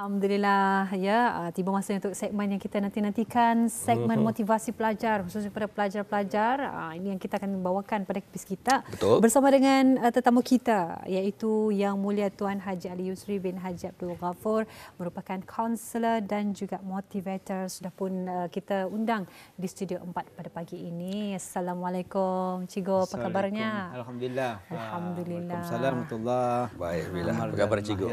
Alhamdulillah ya, tiba masa untuk segmen yang kita nanti-nantikan, segmen motivasi pelajar khususnya pada pelajar-pelajar. Ini yang kita akan bawakan pada kuis kita. Betul. Bersama dengan tetamu kita iaitu Yang Mulia Tuan Haji Ali Yusri bin Haji Abdul Ghafur, merupakan kaunselor dan juga motivator. Sudah pun kita undang di Studio 4 pada pagi ini. Assalamualaikum Cigo, apa kabarnya? Alhamdulillah. Alhamdulillah. Waalaikumsalam warahmatullahi. Baik, alhamdulillah. Apa khabar Cigo?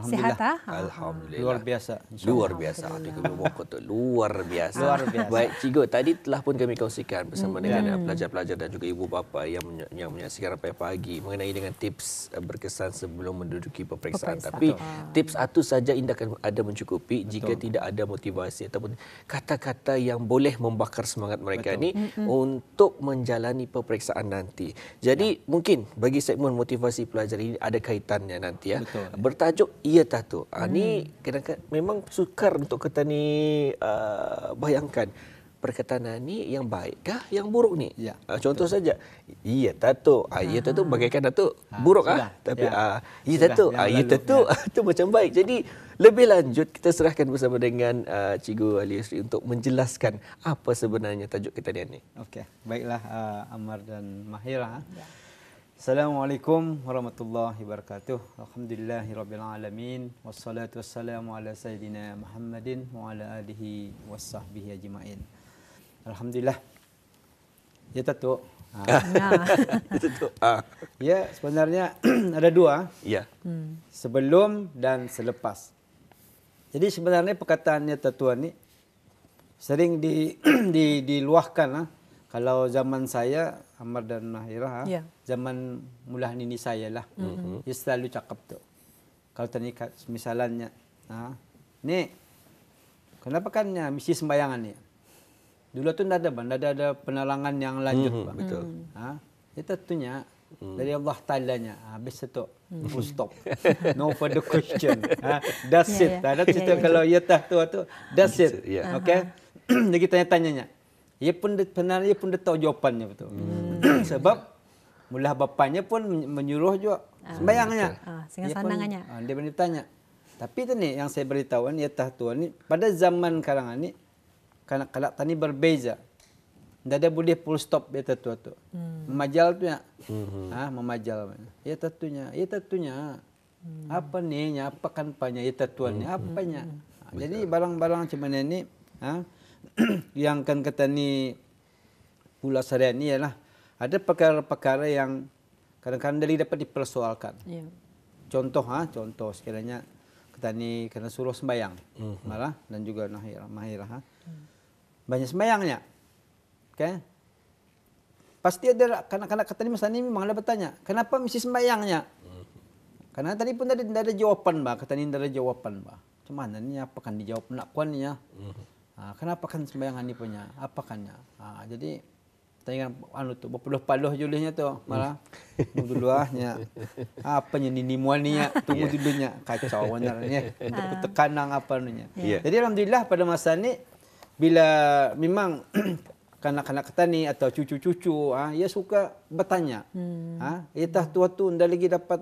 Sihat ah? Alhamdulillah. Luar biasa. Luar biasa. Luar biasa. Luar biasa. Baik, Cigo, tadi telah pun kami kongsikan bersama dengan pelajar-pelajar dan juga ibu bapa yang menyaksikan sampai pagi mengenai dengan tips berkesan sebelum menduduki peperiksaan. Tapi tips satu saja tidak akan ada mencukupi jika tidak ada motivasi ataupun kata-kata yang boleh membakar semangat mereka ini untuk menjalani peperiksaan nanti. Jadi mungkin bagi segmen motivasi pelajar ini ada kaitannya nanti ya. Bertajuk Iya Tato. Ini kadang-kadang memang sukar untuk kita ni bayangkan perkataan ni yang baikkah yang buruk ni. Ya, Contoh saja, iya tato. Iya tato bagaikan tato buruk tapi iya tato. Iya tato itu macam baik. Jadi lebih lanjut kita serahkan bersama dengan Cikgu Ali Yusri untuk menjelaskan apa sebenarnya tajuk kita ni. Okey, baiklah Ammar dan Mahira. Assalamualaikum warahmatullahi wabarakatuh. Alhamdulillahirabbil alamin wassalatu wassalamu ala sayidina Muhammadin wa ala alihi wasahbihi ajmain. Alhamdulillah. Ya tato. Ya, sebenarnya ada dua. Ya. Sebelum dan selepas. Jadi sebenarnya perkataannya tato ni sering diluahkan. Kalau zaman saya Ammar dan Mahira, zaman mulah nini saya lah, dia selalu cakap tu. Kalau tadi misalnya, ni, kenapa kan misi sembayangan ni? Dulu tu tidak ada penerangan yang lanjut. Betul. Itu tentunya dari Allah Ta'ala-nya. Habis itu, full stop. No further question. That's it. That's it. Kalau ia tahu tu, that's it. Okay? Jadi tanya-tanyanya. Ia pun dia tahu jawapannya betul. Sebab mula bapaknya pun menyuruh juga sembayangnya. Dengan sandangannya. Dia pun ditanya. Tapi tu ni yang saya beritahu ni ya Tuhan ni pada zaman sekarang ni kanak-kanak tani berbeza. Tidak ada boleh full stop ya Tuhan tu. Memajal tu ya. Memajal. Ya tentunya. Apa ni nya apa kan panya ya Tuhan ni apanya. Jadi barang-barang macam mana ni yang kan kata ni pula seharian ni ialah ada perkara-perkara yang kadang-kadang dari dapat dipersoalkan. Contoh sekiranya kata ni kena suruh sembayang. Malah dan juga Mahira. Banyak sembayangnya. Okey. Pasti ada kanak-kanak kata ni masa ni memanglah bertanya, kenapa mesti sembayangnya? Karena tadi pun tidak ada jawapan kata ni tidak ada jawapan Macam mana ni apa kan dijawab nak kuan ni ya? Kenapa kan sembayangan ni punya? Apa kannya? Jadi tanya tu berpuluh-puluh julihnya tu malah dulu apanya ni muaninya tunggu dulunya kacau benarnya tekanang apa nunya. Jadi alhamdulillah pada masa ni bila memang kanak-kanak petani atau cucu-cucu ia suka bertanya. Itah tua tu ndak lagi dapat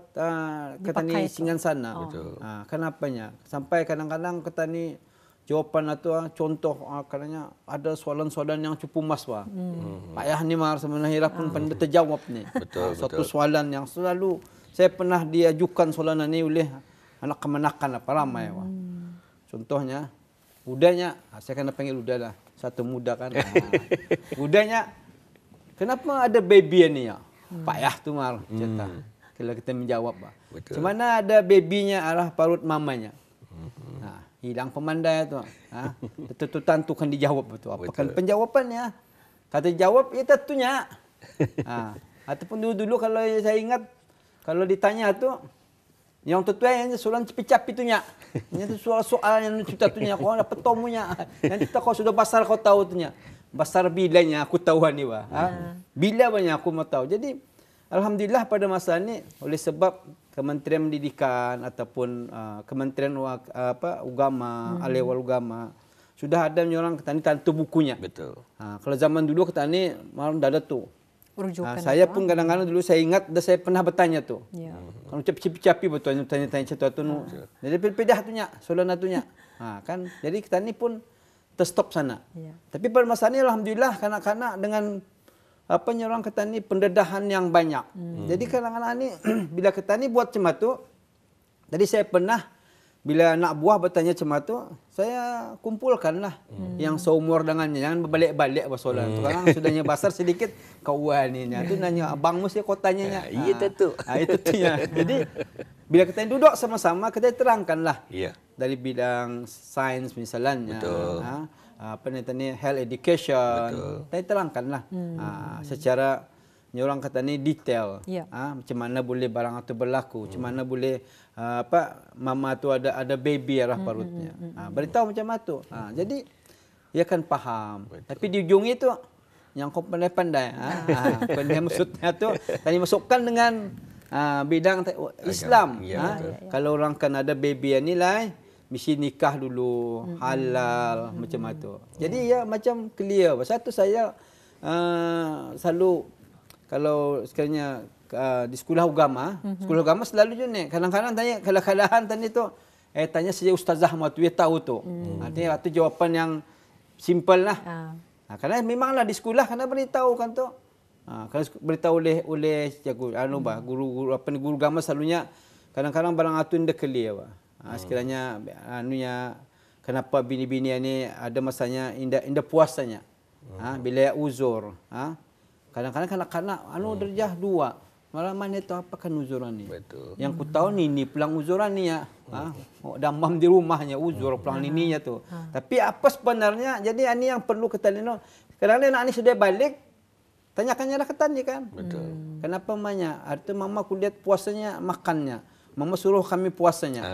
ketani singan sana. Kenapanya? Sampai kadang-kadang ketani jawapan atau contoh katanya ada soalan-soalan yang cukup mas payah ni mar sebenarnya pun pandai terjawab ni. Satu soalan yang selalu saya pernah diajukan soalan ini oleh anak kemanakan apa ramai Contohnya udahnya saya kena panggil udah lah. Satu muda kan. Udahnya kenapa ada baby ni ya? Payah tu mar cerita. Kalau kita menjawab Cemana ada babynya arah parut mamanya. Hilang pemandai tu. Tentu kan dijawab betul. Apa kan penjawapannya? Kata jawab ya tentunya. Ataupun dulu kalau saya ingat kalau ditanya tu yang yang soalan cepi-cepi itunya. Yang soal yang tentunya kau dapat tomunya. Yang kita kau sudah besar kau tahu tunya. Besar bilanya aku tahu ni Bila banyak aku mau tahu. Jadi alhamdulillah pada masa ni oleh sebab Kementerian Pendidikan ataupun Kementerian Agama, Alewal Agama sudah ada orang ketani tentu bukunya. Betul. Kalau zaman dulu ketani malah tidak ada tu. rujukan. Saya pun kadang-kadang dulu saya ingat saya pernah bertanya tu. Ya. Kalau capi-capi betul tanya-tanya sesuatu tu. Jadi pindah tunya, soalan tunya. Kan jadi kita ni pun terstop sana. Ya. Tapi permasalahannya alhamdulillah kanak-kanak dengan apa orang kata ni pendedahan yang banyak. Jadi kadang-kadang ni bila kita ni buat macam tu, tadi saya pernah bila anak buah bertanya macam tu, saya kumpulkanlah yang seumur dengannya, jangan berbalik-balik soalan tu. Kadang sudahnya besar sedikit kawan ni tu nanya abang mesti kau tanyanya. Ya tentu. Itu tu ya. Jadi bila kita duduk sama-sama kita terangkanlah. Ya. Dari bidang sains misalnya. Betul. Apa ni health education. Kita terangkanlah. Secara orang kata ni detail. Ya. Macam mana boleh barang itu berlaku, macam mana boleh mama tu ada baby arah perutnya. Beritahu macam itu. Jadi ia akan faham. Betul. Tapi di ujung itu yang kau pandai-pandai. Pandai maksudnya tu tadi masukkan dengan bidang Islam. Ya, kalau orang kan ada baby ni lah, mesti nikah dulu, halal macam itu. Jadi ya macam clear. Satu saya selalu kalau sekiranya di sekolah agama selalu je ni. Kadang-kadang tanya kadang-kadang tadi tu tanya saja ustazah tu dia tahu tu. Artinya itu jawapan yang simple lah. Karena memanglah di sekolah kena beritahu kan tu. Kalau beritahu oleh cikgu guru agama selalunya kadang-kadang barang atu ndak clear bah. Sekiranya anunya kenapa bini-bini ni ada masanya indah puasanya. Bila uzur. Kadang-kadang kanak-kanak darjah 2. Malah mana tahu apa kan uzuran ni. Betul. Yang ku tahu ni pulang uzuran ni ya. Damam di rumahnya uzur pulang nininya tu. Tapi apa sebenarnya? Jadi ini yang perlu kita lihat. Kadang-kadang anak ni sudah balik tanyakannya dah ke tani kan. Betul. Kenapa mamanya? Artinya mama ku lihat puasanya makannya. Mama suruh kami puasanya.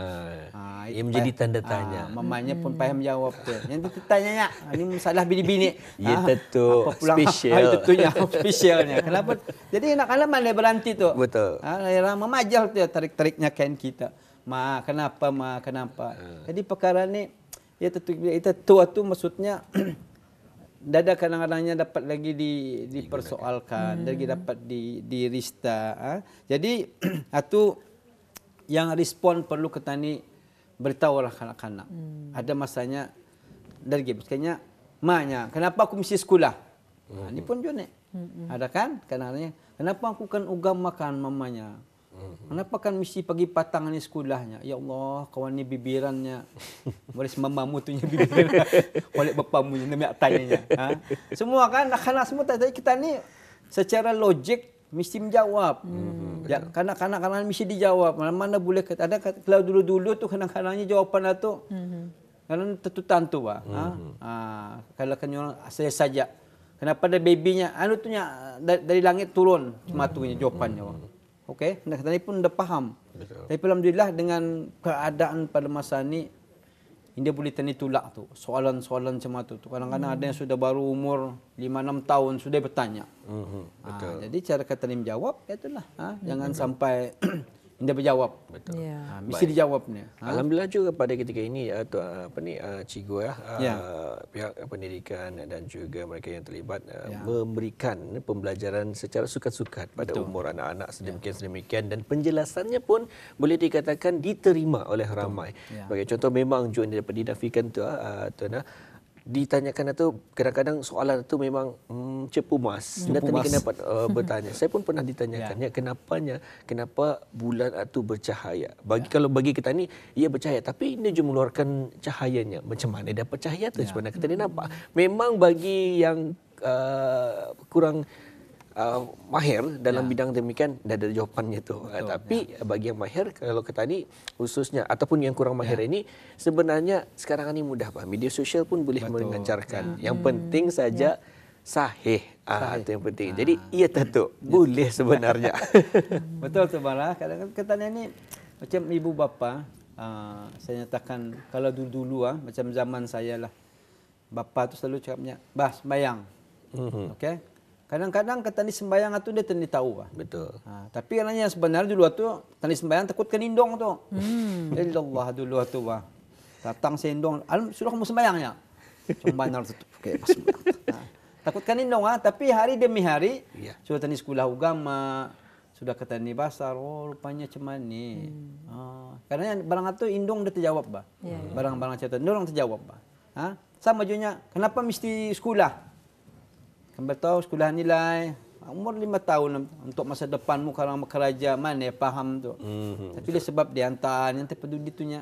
Ia menjadi tanda tanya. Mamanya pun payah menjawab tu. Yang tu tanya ini masalah bini-bini. Ya tentu spesial. Itu tunya spesialnya. Kenapa? Jadi anak-anak mana berhenti tu. Betul. Memajal tu tarik-tariknya kain kita. Kenapa? Jadi perkara ni ya tentu tu maksudnya dada kadang-kadangnya dapat lagi dipersoalkan, lagi dapat dirista. Jadi itu yang respon perlu kita ni beritahulah kanak-kanak. Ada masanya dari kayaknya maknya kenapa aku mesti sekolah. Ini pun juga ni. Ada kan kadang-kadangnya kenapa aku kan ugam makan mamanya. Kenapa kan mesti pagi patang ni sekolahnya. Ya Allah, kawan ni bibirannya. Baris mamamu tu nya bibiran. Oleh bapamu nya nak tanyanya. Semua kan anak-anak semua tadi kita ni secara logik mesti menjawab. Ya, kanak-kanak mesti dijawab. Mana boleh ada kalau dulu-dulu tu kadang-kadangnya jawapan itu kadang tertutan tu bah. Kalau kan orang saya saja. Kenapa ada babynya? Anu tu nya dari langit turun sematunya jawapannya. Okey, tadi pun dah faham. Betul. Tapi alhamdulillah dengan keadaan pada masa ni dia boleh tani tulak tu. Soalan-soalan macam tu. Kadang-kadang ada yang sudah baru umur 5-6 tahun sudah bertanya. Betul. Jadi cara kata ni menjawab itulah. Jangan sampai dia berjawab. Betul. Yeah. Mesti dijawabnya. Alhamdulillah juga pada ketika ini cikgu pihak pendidikan dan juga mereka yang terlibat memberikan pembelajaran secara sukat-sukat pada umur anak-anak sedemikian dan penjelasannya pun boleh dikatakan diterima oleh ramai. Sebagai contoh memang Jun dapat dinafikan tuan ditanyakan atau kadang-kadang soalan itu memang cepu mas. Dan tadi kenapa bertanya. Saya pun pernah ditanyakannya kenapa bulan itu bercahaya. Kalau bagi kita ni ia bercahaya tapi dia juga mengeluarkan cahayanya. Macam mana dapat cahaya tu sebenarnya kita ni nampak. Memang bagi yang kurang mahir dalam bidang demikian dah ada jawapannya tu. Tapi bagi yang mahir kalau kita ni khususnya ataupun yang kurang mahir ini sebenarnya sekarang ni mudah media sosial pun boleh mengajarkan. Yang penting saja sahih. Itu yang penting. Jadi ia tentu boleh sebenarnya. Betul tu Bala. Kadang-kadang kita ni macam ibu bapa saya nyatakan kalau dulu macam zaman saya lah. Bapa tu selalu cakapnya, "Bah, sembayang." Okey. Kadang-kadang kata ni sembahyang tu dia tadi tahu lah. Betul. Tapi yang sebenarnya dulu tu tadi sembahyang takut kenindong tu. Allah dulu tu bah. Datang sendong, suruh kamu sembahyangnya. Cuma benar tu. Okey, pas sembahyang. Takutkan indong tapi hari demi hari sudah tani sekolah agama, sudah ke tani basar, rupanya cuman ni. Karena barang itu indong dah terjawab bah. Barang-barang catatan indong terjawab bah. Sama juga kenapa mesti sekolah? Kan tahu sekolah nilai umur 5 tahun untuk masa depanmu kalau bekerja mana faham tu. Tapi dia sebab dia hantar yang terpeduli tunya.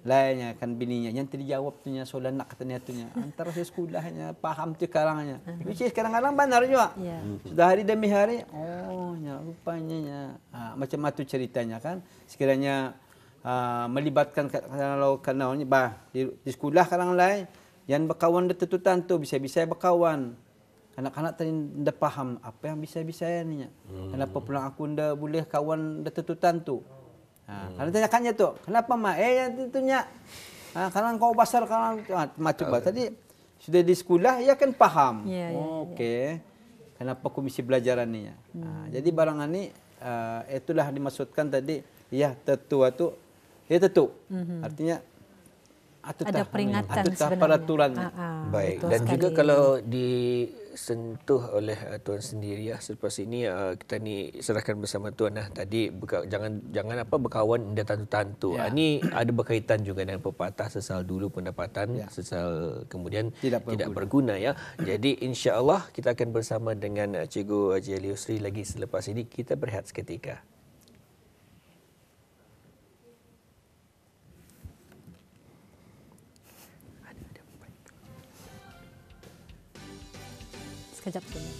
Lainnya kan bininya yang terjawab tunya soalan nak katanya tunya antara saya sekolahnya faham tu karangnya. Which is kadang-kadang benar juga. Sudah hari demi hari rupanya macam itu ceritanya kan. Sekiranya melibatkan kalau kenalnya di sekolah kadang lain yang berkawan detutan tu bisa-bisa berkawan. Anak-anak tadi dah faham apa yang bisa-bisa ni. Kenapa pulang aku ndak boleh kawan detutan tu? Kalau tanyakannya tu, kenapa mak? Yang itunya. Kalau kau basar kalau macam tadi sudah di sekolah ia kan faham. Okey. Kenapa aku mesti belajaran ni? Jadi barang ni itulah dimaksudkan tadi tetua tu tetu. Artinya ada peringatan sebenarnya. Peraturan. Baik. Dan sekali. Juga kalau disentuh oleh tuan sendiri selepas ini kita ni serahkan bersama tuan tadi jangan berkawan dah tantu-tantu. Ini ada berkaitan juga dengan pepatah sesal dulu pendapatan, sesal kemudian tidak berguna ya. Jadi insya-Allah kita akan bersama dengan Cikgu Haji Ali Yusri lagi selepas ini. Kita berehat seketika. Sekejap dulu.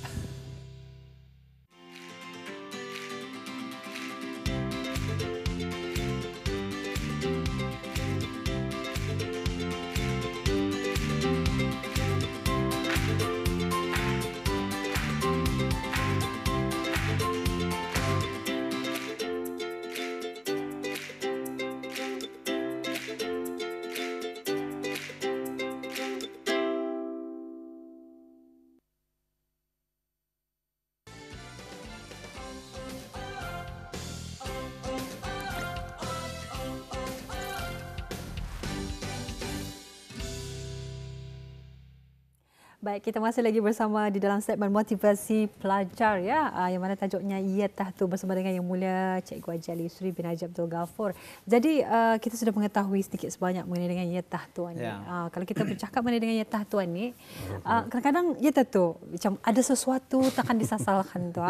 Baik, kita masih lagi bersama di dalam segmen motivasi pelajar yang mana tajuknya ia tahtu bersama dengan Yang Mulia Cikgu Haji Ali Yusri bin Haji Abdul Ghafur. Jadi kita sudah mengetahui sedikit sebanyak mengenai dengan ia tahtu ni. Kalau kita bercakap mengenai dengan ia tahtu ni, kadang-kadang ia tahtu macam ada sesuatu takkan disasalkan tu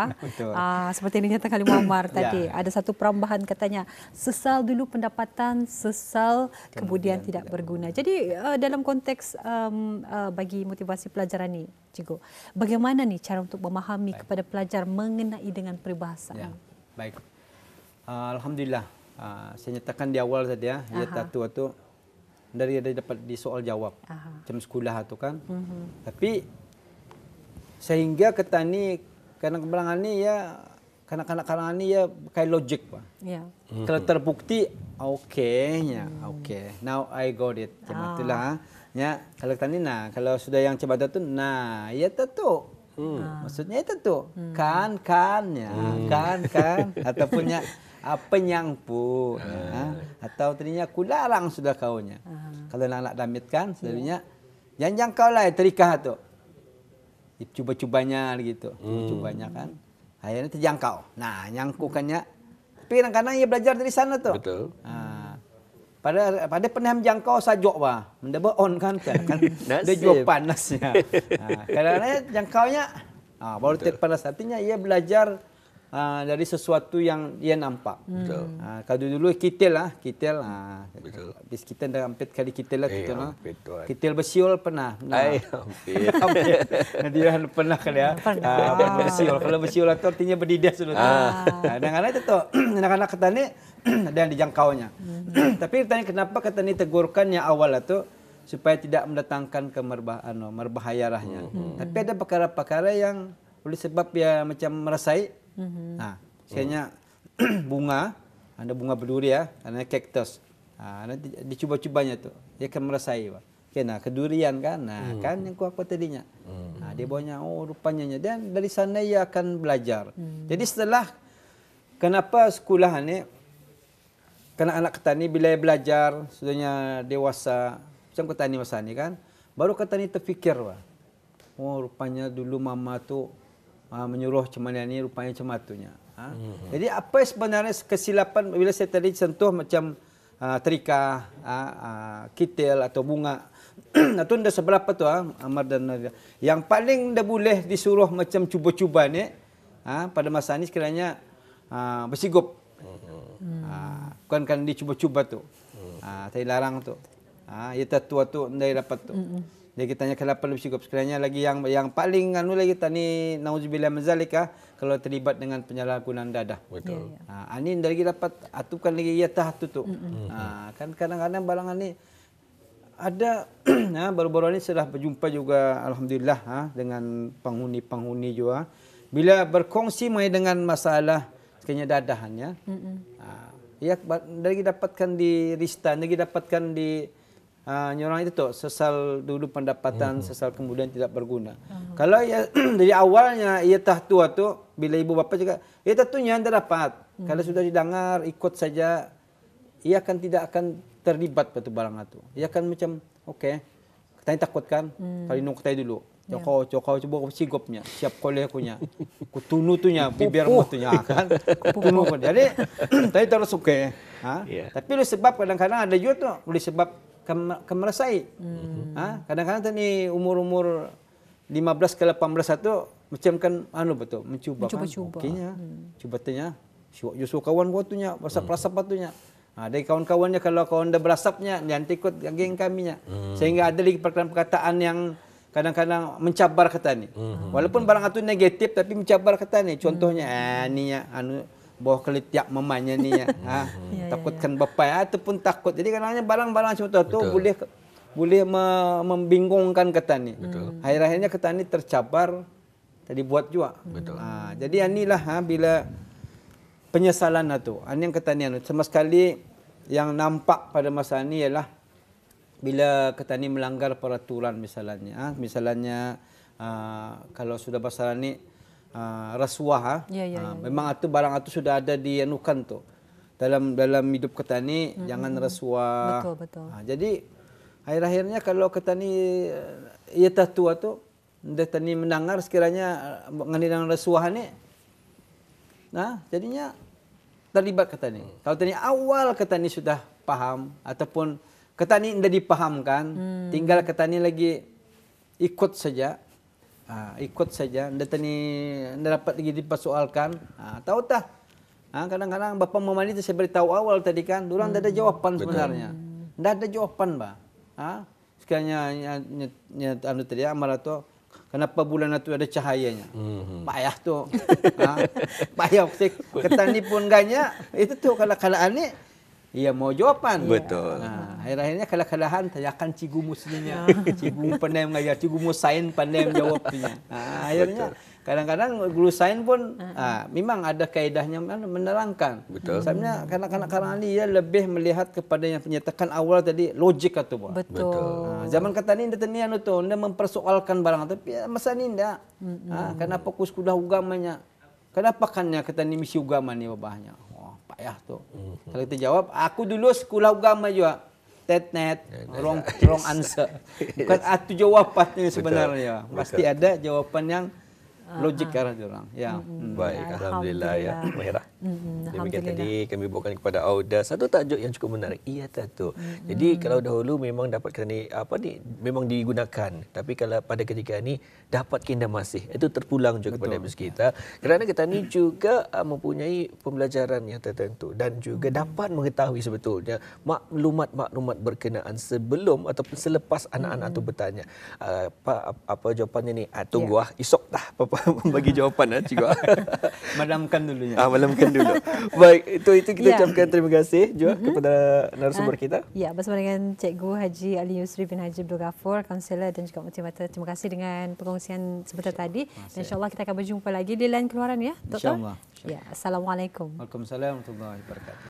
seperti yang dinyatakan oleh Muammar tadi. Ada satu perambahan katanya, sesal dulu pendapatan, sesal kemudian tidak berguna. Jadi dalam konteks bagi motivasi pelajaran ni, Cikgu, bagaimana ni cara untuk memahami kepada pelajar mengenai dengan peribahasaan? Baik. Alhamdulillah. Saya nyatakan di awal tadi ia tahtu tu dari ada dapat di soal jawab. Macam sekolah tu kan. Tapi sehingga ketani kadang-kadang ni kanak-kanak kalangan ni pakai logik Kalau terbukti okeynya. Now I got it. Macam itulah. Kalau tadi kalau sudah yang cepat tu ia tentu. Maksudnya itu tu. Kan ataupun apa yang pun atau tadinya aku larang sudah kaunya. Kalau nak damit kan selalunya yang kau lah terikah tu. Cuba-cubanya gitu. Cubanya kan. Akhirnya terjangkau. Nyangkukannya. Tapi kadang-kadang ia belajar dari sana tu. Betul. Pada pernah menjangkau sajok mendapat on kan dia jual panasnya. Kadang-kadang jangkaunya baru terpanas, artinya ia belajar dari sesuatu yang dia nampak. Kalau dulu kitel. Habis kita dah hampir kali kitel lah kita kitel bersiul pernah. Hampir. Dia pernah kali bersiul. Kalau bersiul itu artinya berdidih sudah. Kadang-kadang itu anak-anak kata ni ada yang dijangkaunya. Tapi tanya kenapa kata ni tegurkannya awal itu supaya tidak mendatangkan merbahayarahnya. Tapi ada perkara-perkara yang oleh sebab dia macam merasai. Sebenarnya bunga, ada bunga berduri karena kaktus. Nanti dicuba-cubanya tu, dia akan merasai. Kedurian kan, kan yang kuat tadinya. Dia bawanya, rupanya dan dari sana ia akan belajar. Jadi setelah kenapa sekolah ni, karena anak ketani bila belajar sudahnya dewasa, macam ketani masa ni kan, baru ketani terfikir oh rupanya dulu mama tu menyuruh macam mana ni, rupanya macam itunya. Jadi apa sebenarnya kesilapan bila saya tadi sentuh macam terika, kitel atau bunga. Itu dah seberapa tu Amar dan Nadia. Yang paling dah boleh disuruh macam cuba-cuba ni pada masa ni sekiranya bersigup. Bukan kan dicuba-cuba tu. Saya larang tu. Ya tua tu ndai dapat tu. Dia kita tanya kenapa lebih cukup sekiranya lagi yang paling anu lagi tani nauzubillah mazalika kalau terlibat dengan penyalahgunaan dadah. Betul. Ani lagi dapat atukan lagi ya tah tu. Kan kadang-kadang barangan ni ada baru-baru ini sudah berjumpa juga alhamdulillah dengan penghuni-penghuni juga bila berkongsi mengenai dengan masalah sekiranya dadahannya. Ya lagi dapatkan di Ristan, lagi dapatkan di nyorang itu tu sesal dulu pendapatan, sesal kemudian tidak berguna. Kalau ya dari awalnya ia tah tua tu bila ibu bapa juga ia tentunya anda dapat. Kalau sudah didengar ikut saja ia akan tidak akan terlibat pada barang itu. Ia akan macam okey. Kita takutkan kalau nung kita dulu. Joko coba sigopnya, siap koleh akunya. Ku tunu tunya bibir mutunya kan. Ku tunu kan. Jadi tadi terus okey. Tapi oleh sebab kadang-kadang ada juga tu oleh sebab kemerasai. Kadang-kadang tadi umur-umur 15 ke 18 itu macam kan betul mencuba kan. Okeynya. Cuba tanya. Justru kawan gua tunya berasap-rasap batunya. Dari kawan-kawannya kalau kawan dah berasapnya nanti ikut geng kaminya. Sehingga ada lagi perkataan-perkataan yang kadang-kadang mencabar kata ni. Walaupun barang itu negatif tapi mencabar kata ni. Contohnya ni ya bawah kelitiak mamanya ni ya. Takutkan bapa ataupun takut. Jadi kadang-kadang barang-barang macam tu boleh membingungkan kata ni. Akhir-akhirnya kata ni tercabar tadi buat juga. Jadi inilah bila penyesalan itu. Yang kata ni sama sekali yang nampak pada masa ini ialah bila kata ni melanggar peraturan misalnya. Misalnya kalau sudah pasal ni rasuah memang itu barang itu sudah ada dianukan tu dalam hidup kata ni jangan rasuah. Betul. Jadi akhir-akhirnya kalau kata ni ia tua tu dia tani mendengar sekiranya mengenai rasuah ni jadinya terlibat kata ni. Kalau tadi awal kata ni sudah paham ataupun kata ni tidak dipahamkan, tinggal kata ni lagi ikut saja. Ikut saja, tidak dapat lagi dipersoalkan. Tahu tak? Kadang-kadang bapa mama ni saya beritahu awal tadi kan, durang tidak ada jawapan sebenarnya. Tidak ada jawapan bah. Sekiranya anu tadi Amar tu kenapa bulan itu ada cahayanya? Payah tu. Payah. Ketani pun ganya. Itu tu kalau ani ia mau jawapan. Betul. Akhir-akhirnya kalah-kalahan tanyakan cikgu muslinya. Cikgu pandai mengajar, cikgu musain pandai menjawabnya. Akhirnya kadang-kadang guru sains pun memang ada kaedahnya menerangkan. Betul. Sebenarnya kanak-kanak ni dia lebih melihat kepada yang penyatakan awal tadi logik atau buat. Betul. Zaman kata ni dia mempersoalkan barang tapi masa ni ndak. Kenapa ku sekolah agamanya? Kenapa kannya kata ni misi agama ni babahnya? Wah, payah tu. Kalau kita jawab, aku dulu sekolah agama juga. Net wrong answer. Bukan itu jawapannya sebenarnya. Pasti ada jawapan yang logik arah orang. Ya. Baik, alhamdulillah ya. Mahirah. Demikian tadi kami bawakan kepada Auda satu tajuk yang cukup menarik. Iya tu. Jadi kalau dahulu memang dapat ni memang digunakan, tapi kalau pada ketika ini dapat kinda masih itu terpulang juga kepada kita. Kerana kita ni juga mempunyai pembelajaran yang tertentu dan juga dapat mengetahui sebetulnya maklumat-maklumat berkenaan sebelum ataupun selepas anak-anak tu bertanya. Apa jawapannya ni? Tunggu esok dah Papa bagi jawapan cikgu. Madamkan dulunya. Malamkan dulu. Baik, itu kita ucapkan terima kasih juga kepada narasumber kita. Ya, bersama dengan Cikgu Haji Ali Yusri bin Haji Abdul Ghafur, kaunselor dan juga motivator. Terima kasih dengan perkongsian sebentar tadi. Dan insya-Allah kita akan berjumpa lagi di lain keluaran ya, Doktor. Insya-Allah. Ya, assalamualaikum. Waalaikumsalam warahmatullahi wabarakatuh.